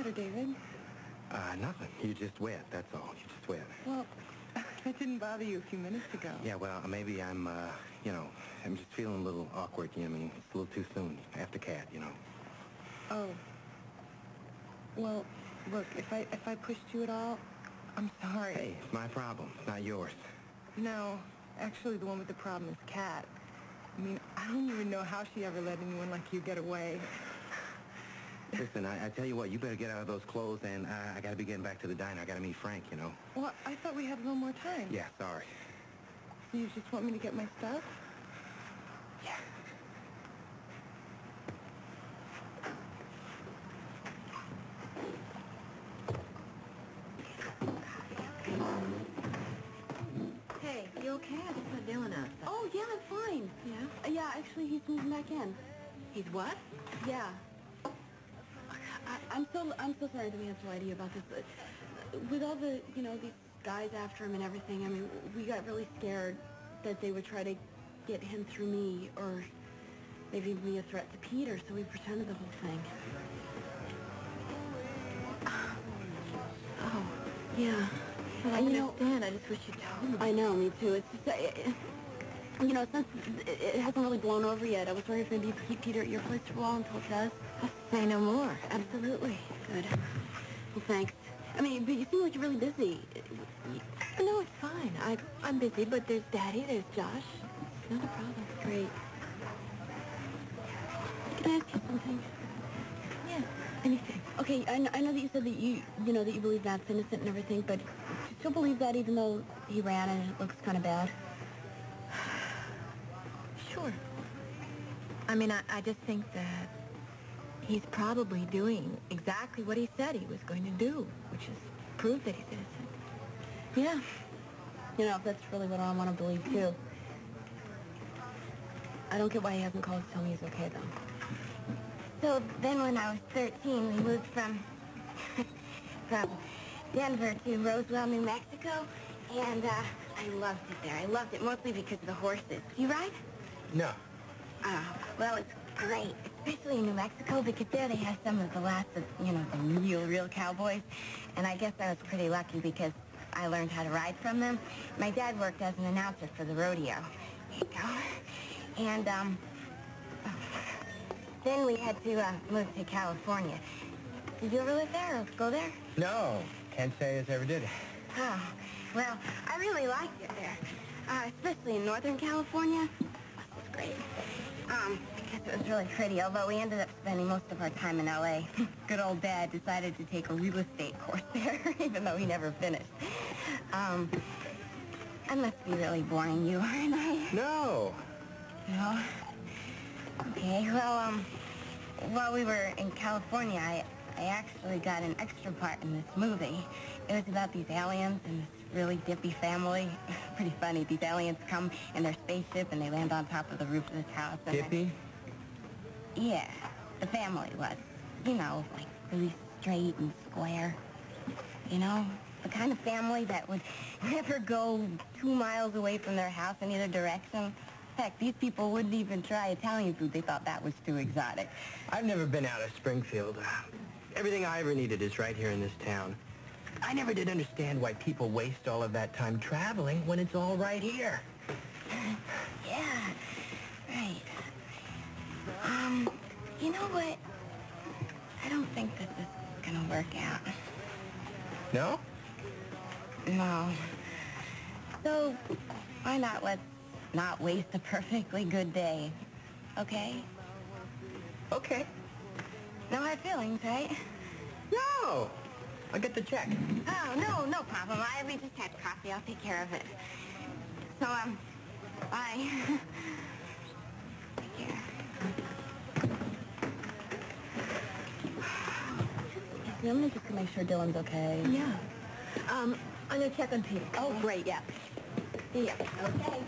matter, David? Nothing. You're just wet, that's all. You're just wet. Well, it didn't bother you a few minutes ago. Yeah, well, maybe I'm, I'm just feeling a little awkward. You know, I mean, it's a little too soon after cat, you know. Oh. Well, look, if I pushed you at all, I'm sorry. Hey, it's my problem. It's not yours. No, actually, the one with the problem is Kat. I mean, I don't even know how she ever let anyone like you get away. Listen, I tell you what, you better get out of those clothes, and I gotta be getting back to the diner. I gotta meet Frank, you know. Well, I thought we had a little more time. Yeah, sorry. So you just want me to get my stuff? Yeah. Hey, you okay? I just put Dylan outside. Oh, yeah, I'm fine. Yeah? Yeah, actually, he's moving back in. He's what? Yeah. I'm so sorry to be so idea about this. With all the, these guys after him and everything, I mean, we got really scared that they would try to get him through me, or maybe be a threat to Peter, so we pretended the whole thing. Oh, yeah. Well, I understand. I just wish you'd told me. I know, me too. It's just, since it hasn't really blown over yet, I was wondering if maybe you could keep Peter at your place for a while until it does. Say no more. Absolutely. Good. Well, thanks. I mean, but you seem like you're really busy. No, it's fine. I'm busy, but there's Daddy, there's Josh. It's not a problem. Great. Can I ask you something? Yeah, anything. Okay, I know that you said that you believe Matt's innocent and everything, but do you still believe that even though he ran and it looks kind of bad? Sure. I mean, I just think that he's probably doing exactly what he said he was going to do, which is prove that he's innocent. Yeah. That's really what I want to believe, too. I don't get why he hasn't called to tell me he's okay, though. So then when I was 13, we moved from Denver to Roswell, New Mexico, and I loved it there. I loved it mostly because of the horses. Do you ride? No. Well, it's great, especially in New Mexico, because there they have some of the last of, the real cowboys. And I guess I was pretty lucky because I learned how to ride from them. My dad worked as an announcer for the rodeo. There you go. And, then we had to move to California. Did you ever live there or go there? No, can't say as ever did. Oh, well, I really liked it there, especially in Northern California. It was great. Because it was really pretty, although we ended up spending most of our time in L.A. Good old Dad decided to take a real estate course there, even though he never finished. I must be really boring you, aren't I? No. No? Okay, well, while we were in California, I actually got an extra part in this movie. It was about these aliens and this really dippy family. Pretty funny. These aliens come in their spaceship and they land on top of the roof of this house. And Dippy? Yeah, the family was. Like really straight and square. The kind of family that would never go 2 miles away from their house in either direction. Heck, these people wouldn't even try Italian food. They thought that was too exotic. I've never been out of Springfield. Everything I ever needed is right here in this town. I never did understand why people waste all of that time traveling when it's all right here. Yeah, right. You know what? I don't think that this is gonna work out. No? No. So, why let's not waste a perfectly good day, okay? Okay. No hard feelings, right? No! I'll get the check. Oh, no problem. We just had coffee. I'll take care of it. So, bye. Take care. I'm gonna just make sure Dylan's okay. Yeah. I'm gonna check on Peter. Oh, great, yeah. Yeah, okay.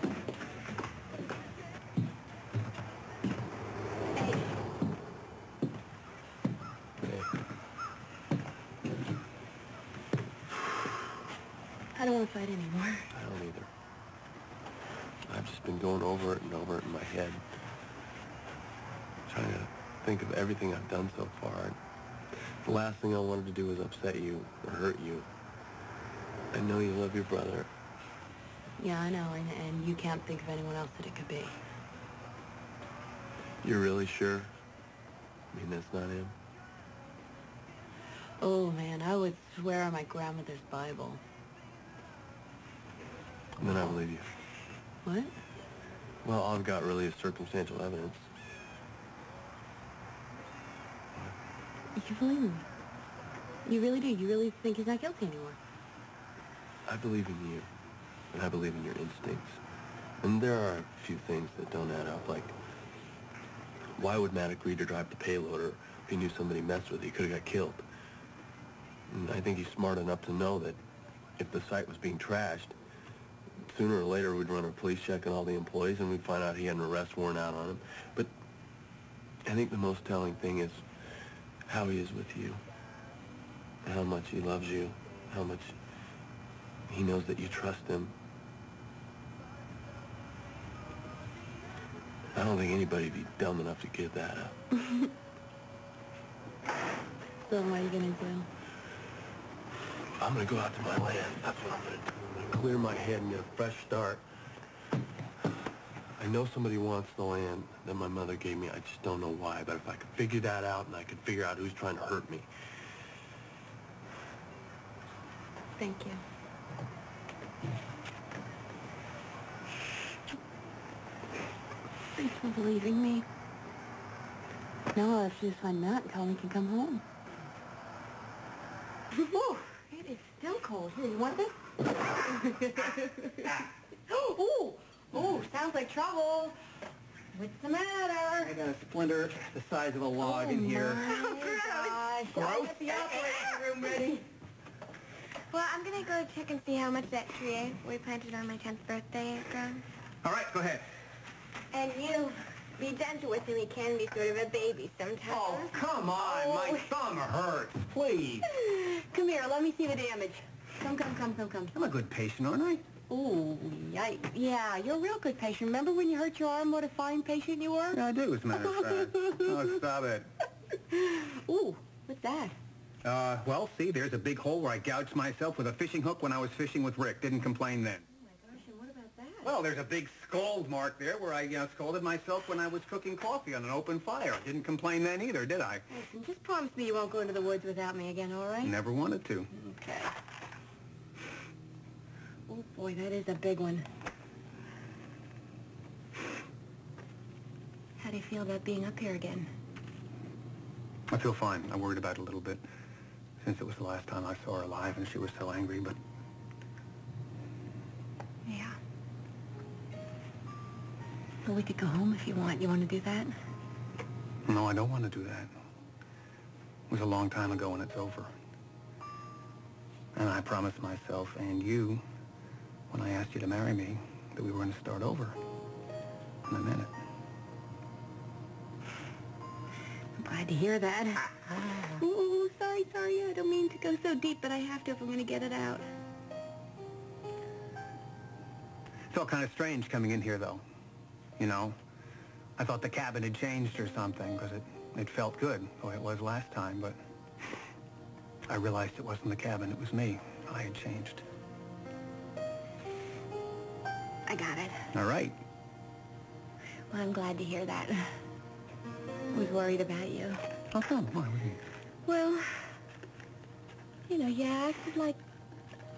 I don't want to fight anymore. I don't either. I've just been going over it and over it in my head, trying to think of everything I've done so far. The last thing I wanted to do was upset you or hurt you. I know you love your brother. Yeah, I know, and you can't think of anyone else that it could be. You're really sure? I mean, that's not him? Oh, man, I would swear on my grandmother's Bible. And then I believe you. What? Well, all I've got really is circumstantial evidence. You believe me? You really do? You really think he's not guilty anymore? I believe in you, and I believe in your instincts. And there are a few things that don't add up, like, why would Matt agree to drive the payloader if he knew somebody messed with it? He could have got killed. And I think he's smart enough to know that if the site was being trashed, sooner or later we'd run a police check on all the employees and we'd find out he had an arrest warrant out on him. But I think the most telling thing is how he is with you, how much he loves you, how much he knows that you trust him. I don't think anybody'd be dumb enough to give that up. So what are you gonna do? I'm gonna go out to my land. That's what I'm gonna do. I'm gonna clear my head and get a fresh start. I know somebody wants the land that my mother gave me. I just don't know why. But if I could figure that out and I could figure out who's trying to hurt me. Thank you. Thanks for believing me. Now I'll have to just find Matt and tell him he can come home. Whoa, it is still cold. Here, you want this? Ooh, sounds like trouble. What's the matter? I got a splinter the size of a log in here. Oh, Gosh, I'll get the operating room ready. Well, I'm going to go check and see how much that tree we planted on my 10th birthday has grown. All right, go ahead. And you, be gentle with him. He can be sort of a baby sometimes. Oh, come on. My thumb hurts. Please. Come here, let me see the damage. Come. I'm a good patient, aren't I? Ooh, yikes. Yeah, you're a real good patient. Remember when you hurt your arm, what a fine patient you were? Yeah, I do, as a matter of fact. Oh, stop it. Ooh, what's that? Well, see, there's a big hole where I gouged myself with a fishing hook when I was fishing with Rick. Didn't complain then. Oh, my gosh, and what about that? Well, there's a big scald mark there where I scalded myself when I was cooking coffee on an open fire. Didn't complain then either, did I? Listen, just promise me you won't go into the woods without me again, all right? Never wanted to. Okay. Oh, boy, that is a big one. How do you feel about being up here again? I feel fine. I worried about it a little bit since it was the last time I saw her alive and she was so angry, but... Yeah. Well, we could go home if you want. You want to do that? No, I don't want to do that. It was a long time ago and it's over. And I promised myself and you, when I asked you to marry me, that we were going to start over. And I meant it. I'm glad to hear that. Ooh, sorry. I don't mean to go so deep, but I have to if I'm going to get it out. Felt kind of strange coming in here, though. You know, I thought the cabin had changed or something, because it felt good, the way it was last time, but I realized it wasn't the cabin, it was me. I had changed. I got it. All right. Well, I'm glad to hear that. I was worried about you. How come? Why? What do you mean? Well, you know, you acted like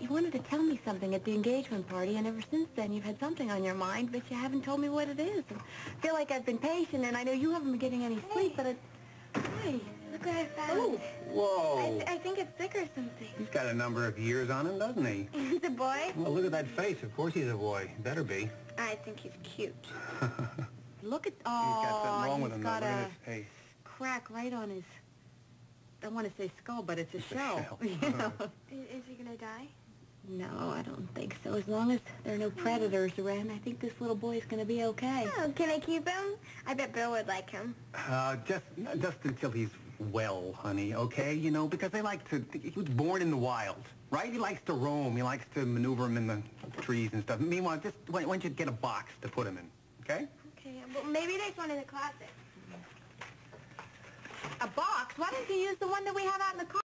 you wanted to tell me something at the engagement party, and ever since then you've had something on your mind, but you haven't told me what it is. I feel like I've been patient, and I know you haven't been getting any sleep, but Hey, look what I found. Oh, whoa. I think it's sick or something. He's got a number of years on him, doesn't he? He's a boy? Well, look at that face. Of course he's a boy. Better be. I think he's cute. Look at... He's got something wrong with him, though. got Look at a his face. crack right on his... I want to say skull, but it's a shell. shell. You know? Is he gonna die? No, I don't think so. As long as there are no predators around, I think this little boy's going to be okay. Oh, can I keep him? I bet Bill would like him. Just until he's well, honey, okay? You know, because they like to... He was born in the wild, right? He likes to roam. He likes to maneuver him in the trees and stuff. Meanwhile, just why don't you get a box to put him in, okay? Okay, well, maybe there's one in the closet. A box? Why don't you use the one that we have out in the car?